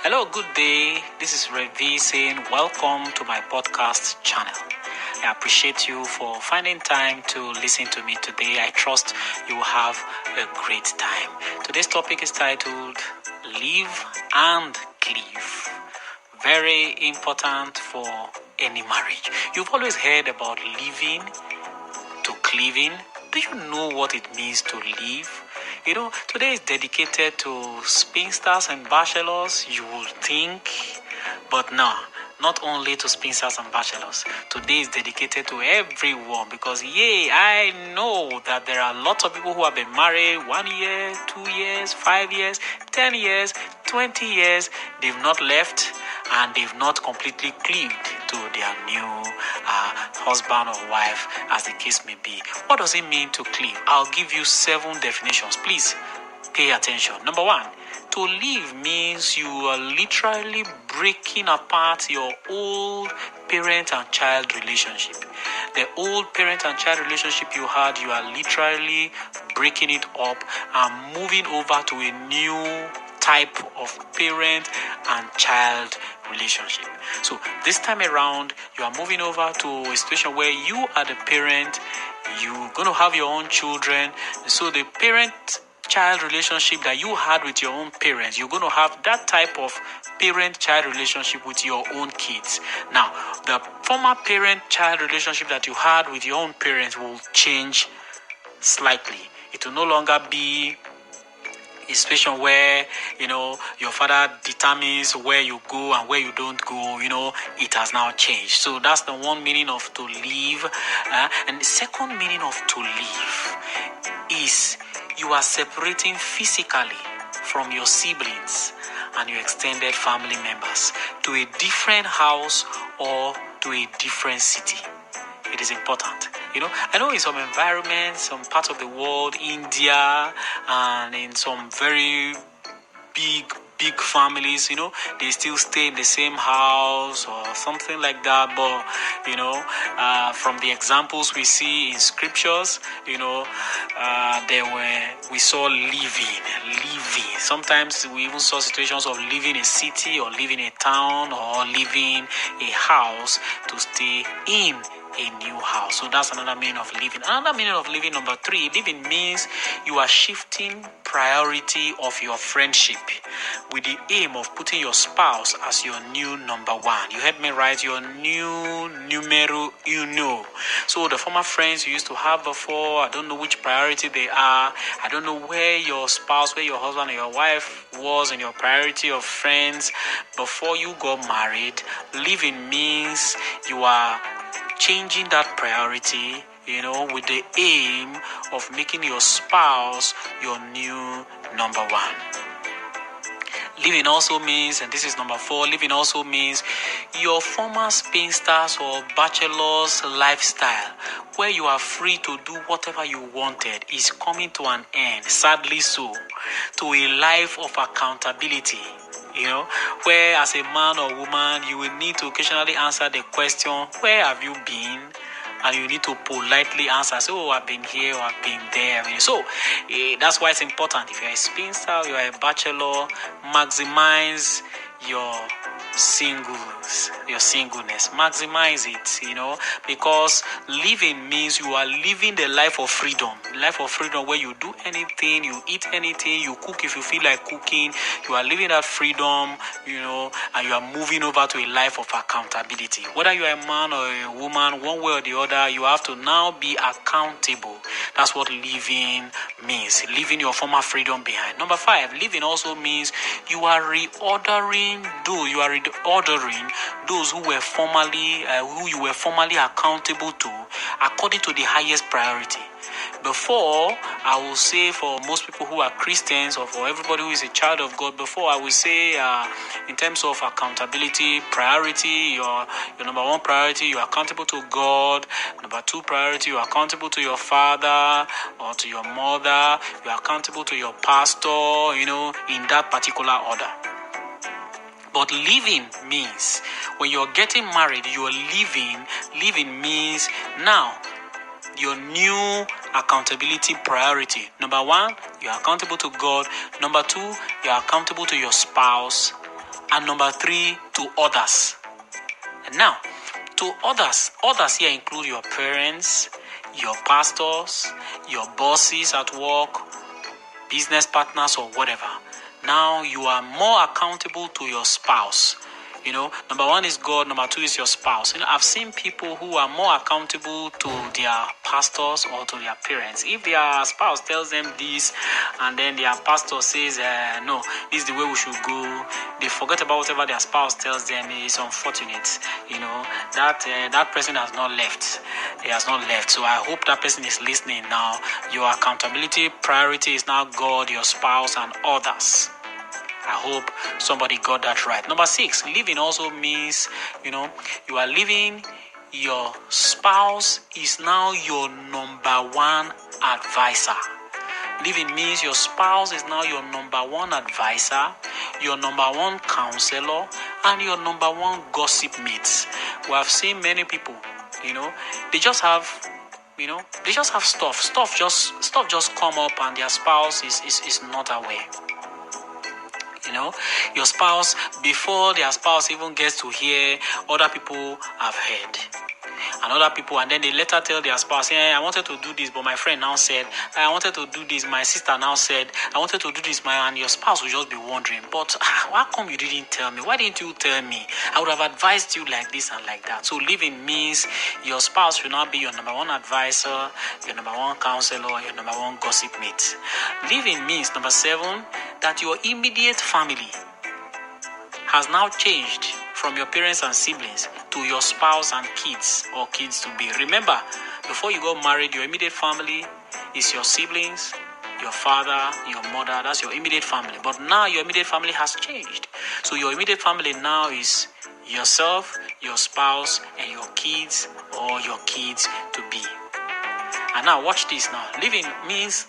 Hello, good day. This is Revi saying welcome to my podcast channel. I appreciate you for finding time to listen to me today. I trust you will have a great time. Today's topic is titled Live and Cleave. Very important for any marriage. You've always heard about living to cleaving. Do you know what it means to live? Today is dedicated to spinsters and bachelors, you would think, but no, not only to spinsters and bachelors. Today is dedicated to everyone because, I know that there are lots of people who have been married 1 year, 2 years, 5 years, 10 years, 20 years. They've not left and they've not completely cleaved to their new husband or wife, as the case may be. What does it mean to cleave? I'll give you 7 definitions. Please pay attention. Number 1, to leave means you are literally breaking apart your old parent and child relationship. The old parent and child relationship you had, you are literally breaking it up and moving over to a new type of parent and child relationship. So this time around, you are moving over to a situation where you are the parent, you're going to have your own children. So the parent-child relationship that you had with your own parents, you're going to have that type of parent-child relationship with your own kids. Now, the former parent-child relationship that you had with your own parents will change slightly. It will no longer be a situation where your father determines where you go and where you don't go. It has now changed. So that's the one meaning of to live. And the second meaning of to live is you are separating physically from your siblings and your extended family members to a different house or to a different city. It is important. I know in some environments, some parts of the world, India, and in some very big families, they still stay in the same house or something like that. But, from the examples we see in scriptures, we saw living. Sometimes we even saw situations of living a city or living a town or living a house to stay in a new house. So that's another meaning of living. Another meaning of living, number 3, living means you are shifting priority of your friendship with the aim of putting your spouse as your new number 1. You heard me right, your new numero uno. So the former friends you used to have before, I don't know which priority they are. I don't know where your spouse, where your husband or your wife was in your priority of friends before you got married. Living means you are changing that priority, with the aim of making your spouse your new number 1. Living also means, and this is number 4, living also means your former spinsters or bachelor's lifestyle, where you are free to do whatever you wanted, is coming to an end, sadly so, to a life of accountability. Where as a man or woman, you will need to occasionally answer the question, where have you been? And you need to politely answer, I've been here or I've been there. That's why it's important. If you're a spinster, you're a bachelor, maximize your singleness. Maximize it, because living means you are living the life of freedom. Life of freedom where you do anything, you eat anything, you cook if you feel like cooking. You are living that freedom, and you are moving over to a life of accountability. Whether you are a man or a woman, one way or the other, you have to now be accountable. That's what living means. Leaving your former freedom behind. Number 5, living also means you are reordering those who you were formerly accountable to according to the highest priority. Before, I will say for most people who are Christians or for everybody who is a child of God, before I will say in terms of accountability, priority, your number 1 priority, you are accountable to God. Number 2 priority, you are accountable to your father or to your mother. You are accountable to your pastor, in that particular order. But living means when you're getting married, you're living. Living means now your new accountability priority. Number 1, you are accountable to God. Number 2, you are accountable to your spouse. And number 3, to others. And now, to others here include your parents, your pastors, your bosses at work, business partners, or whatever. Now you are more accountable to your spouse. Number 1 is God, number 2 is your spouse. I've seen people who are more accountable to their pastors or to their parents. If their spouse tells them this and then their pastor says, no, this is the way we should go, they forget about whatever their spouse tells them. It's unfortunate. That person has not left. He has not left. So I hope that person is listening now. Your accountability priority is now God, your spouse, and others. I hope somebody got that right. Number 6, living also means, you are living, your spouse is now your number 1 advisor. Living means your spouse is now your number 1 advisor, your number 1 counselor, and your number 1 gossip mate. We have seen many people, they just have stuff just come up and their spouse is not aware. Your spouse, before their spouse even gets to hear, other people have heard. And then they later tell their spouse, I wanted to do this, but my friend now said, I wanted to do this, my sister now said, I wanted to do this, and your spouse will just be wondering, but how come you didn't tell me? Why didn't you tell me? I would have advised you like this and like that. So living means your spouse should not be your number 1 advisor, your number 1 counselor, your number 1 gossip mate. Living means, number 7, that your immediate family has now changed from your parents and siblings to your spouse and kids or kids to be. Remember, before you got married, your immediate family is your siblings, your father, your mother. That's your immediate family. But now your immediate family has changed. So your immediate family now is yourself, your spouse, and your kids or your kids to be. And now watch this now. Living means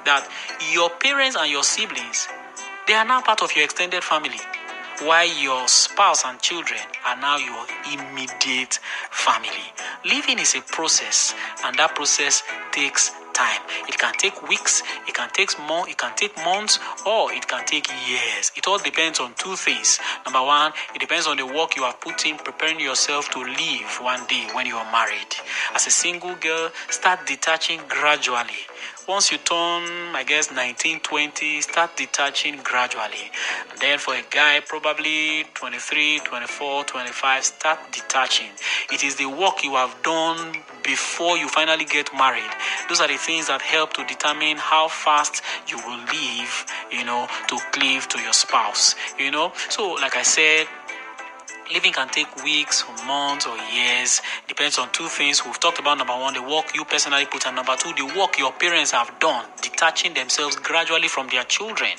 that your parents and your siblings, they are now part of your extended family, while your spouse and children are now your immediate family. Living is a process, and that process takes time. It can take weeks, it can take months, or it can take years. It all depends on 2 things. Number 1, it depends on the work you have put in preparing yourself to live one day when you are married. As a single girl, start detaching gradually. Once you turn, 19, 20, start detaching gradually. And then for a guy, probably 23, 24, 25, start detaching. It is the work you have done before you finally get married. Those are the things that help to determine how fast you will live, to cleave to your spouse. So like I said, living can take weeks, or months, or years. Depends on 2 things. We've talked about number 1, the work you personally put, and number 2, the work your parents have done, detaching themselves gradually from their children.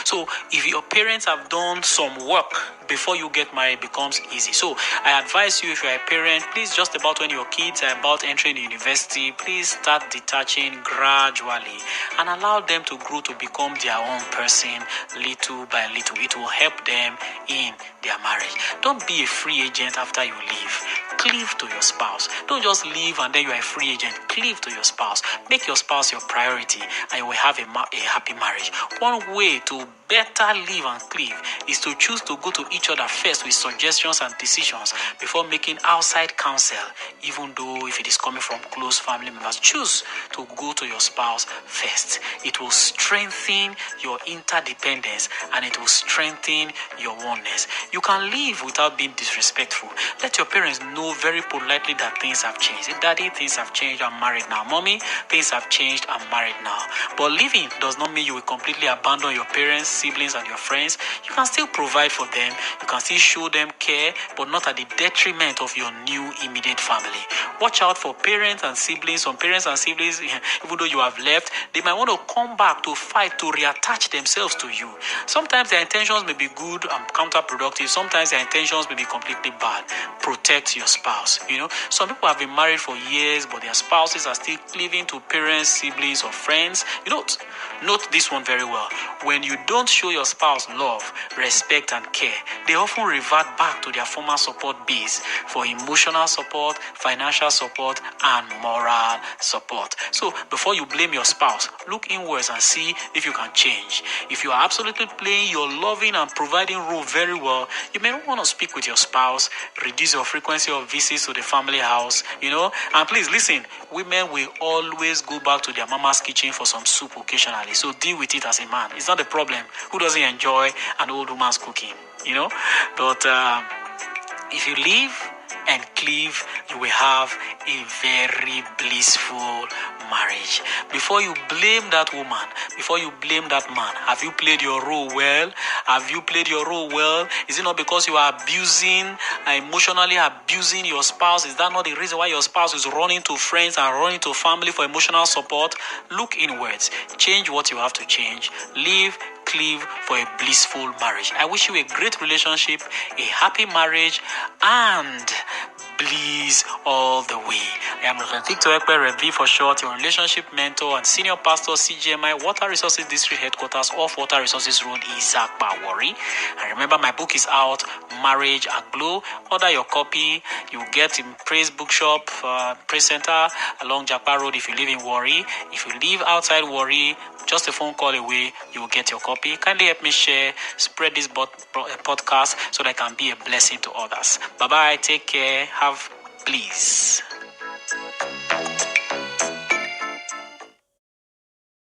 So if your parents have done some work before you get married, it becomes easy. So I advise you, if you're a parent, please, just about when your kids are about entering university, please start detaching gradually and allow them to grow to become their own person little by little. It will help them in their marriage. Don't be a free agent after you leave. Cleave to your spouse. Don't just leave and then you are a free agent. Cleave to your spouse. Make your spouse your priority and you will have a happy marriage. One way to better live and cleave is to choose to go to each other first with suggestions and decisions before making outside counsel, even though if it is coming from close family members. Choose to go to your spouse first. It will strengthen your interdependence and it will strengthen your oneness. You can live without being disrespectful. Let your parents know very politely that things have changed. Daddy, things have changed, I'm married now. Mommy, things have changed, I'm married now. But living does not mean you will completely abandon your parents, siblings, and your friends. You can still provide for them. You can still show them care, but not at the detriment of your new immediate family. Watch out for parents and siblings. Some parents and siblings, even though you have left, they might want to come back to fight to reattach themselves to you. Sometimes their intentions may be good and counterproductive. Sometimes their intentions may be completely bad. Protect your spouse. Some people have been married for years, but their spouses are still cleaving to parents, siblings, or friends. Note this one very well. When you don't don't show your spouse love, respect, and care, they often revert back to their former support base for emotional support, financial support, and moral support. So before you blame your spouse, look inwards and see if you can change. If you are absolutely playing your loving and providing role very well, you may not want to speak with your spouse, reduce your frequency of visits to the family house, and please listen, women will always go back to their mama's kitchen for some soup occasionally, so deal with it as a man. It's not a problem. Who doesn't enjoy an old woman's cooking, but if you leave and cleave, you will have a very blissful marriage. Before you blame that woman, before you blame that man, have you played your role well? Have you played your role well? Is it not because you are emotionally abusing your spouse? Is that not the reason why your spouse is running to friends and running to family for emotional support? Look inwards. Change what you have to change. Leave, cleave for a blissful marriage. I wish you a great relationship, a happy marriage, and bliss all the way. I am Reverend Victor Ekpe, Rev for short, your relationship mentor and senior pastor, CGMI, Water Resources District Headquarters off Water Resources Road, Izakba, Warri. And remember, my book is out, Marriage Aglow. Order your copy. You get in Praise Bookshop, Praise Center along Japa Road if you live in Warri. If you live outside Warri, just a phone call away, you will get your copy. Kindly help me share, spread this podcast so that I can be a blessing to others. Bye-bye. Take care. Have bliss.